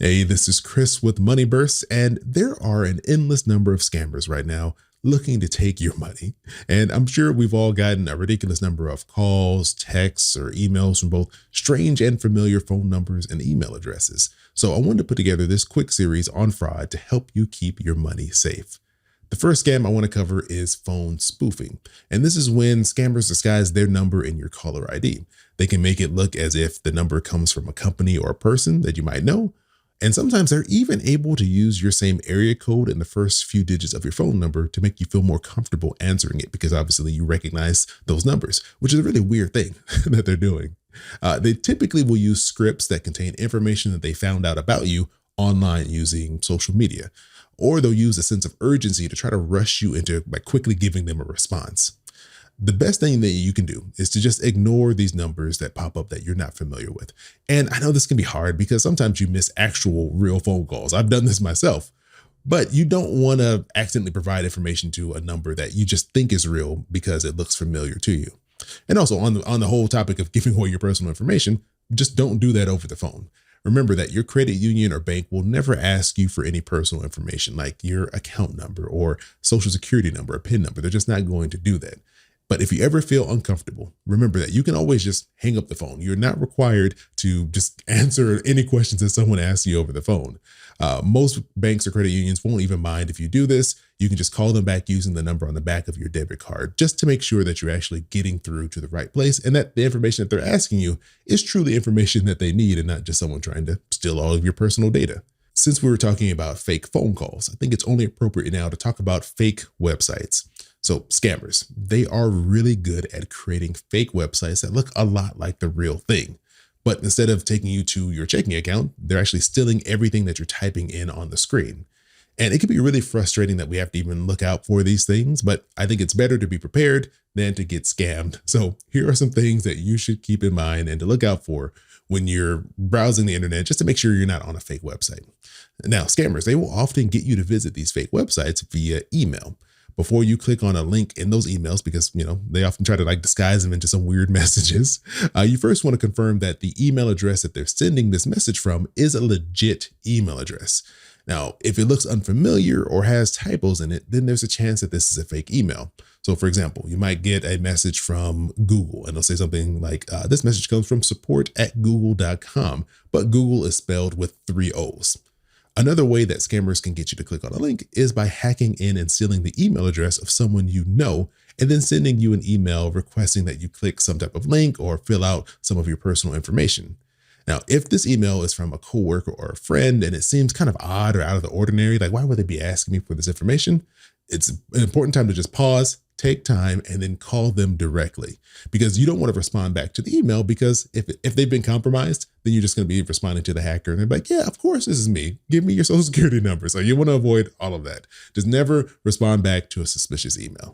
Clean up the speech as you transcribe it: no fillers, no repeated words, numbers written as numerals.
Hey, this is Chris with Money Bursts, and there are an endless number of scammers right now looking to take your money. And I'm sure we've all gotten a ridiculous number of calls, texts, or emails from both strange and familiar phone numbers and email addresses. So I wanted to put together this quick series on fraud to help you keep your money safe. The first scam I want to cover is phone spoofing. And this is when scammers disguise their number in your caller ID. They can make it look as if the number comes from a company or a person that you might know. And sometimes they're even able to use your same area code in the first few digits of your phone number to make you feel more comfortable answering it, because obviously you recognize those numbers, which is a really weird thing that they're doing. They typically will use scripts that contain information that they found out about you online using social media, or they'll use a sense of urgency to try to rush you into by quickly giving them a response. The best thing that you can do is to just ignore these numbers that pop up that you're not familiar with. And I know this can be hard because sometimes you miss actual real phone calls. I've done this myself, but you don't want to accidentally provide information to a number that you just think is real because it looks familiar to you. And also on the whole topic of giving away your personal information, just don't do that over the phone. Remember that your credit union or bank will never ask you for any personal information like your account number or social security number or PIN number. They're just not going to do that. But if you ever feel uncomfortable, remember that you can always just hang up the phone. You're not required to just answer any questions that someone asks you over the phone. Most banks or credit unions won't even mind if you do this. You can just call them back using the number on the back of your debit card, just to make sure that you're actually getting through to the right place and that the information that they're asking you is truly information that they need and not just someone trying to steal all of your personal data. Since we were talking about fake phone calls, I think it's only appropriate now to talk about fake websites. So scammers, they are really good at creating fake websites that look a lot like the real thing. But instead of taking you to your checking account, they're actually stealing everything that you're typing in on the screen. And it can be really frustrating that we have to even look out for these things, but I think it's better to be prepared than to get scammed. So here are some things that you should keep in mind and to look out for when you're browsing the internet, just to make sure you're not on a fake website. Now, scammers, they will often get you to visit these fake websites via email. Before you click on a link in those emails, because they often try to disguise them into some weird messages, you first want to confirm that the email address that they're sending this message from is a legit email address. Now, if it looks unfamiliar or has typos in it, then there's a chance that this is a fake email. So for example, you might get a message from Google and it'll say something like, this message comes from support@google.com, but Google is spelled with 3 O's. Another way that scammers can get you to click on a link is by hacking in and stealing the email address of someone you know, and then sending you an email requesting that you click some type of link or fill out some of your personal information. Now, if this email is from a coworker or a friend and it seems kind of odd or out of the ordinary, like why would they be asking me for this information? It's an important time to just pause, take time, and then call them directly, because you don't want to respond back to the email, because if they've been compromised, then you're just going to be responding to the hacker and they're like, yeah, of course, this is me. Give me your social security number. So you want to avoid all of that. Just never respond back to a suspicious email.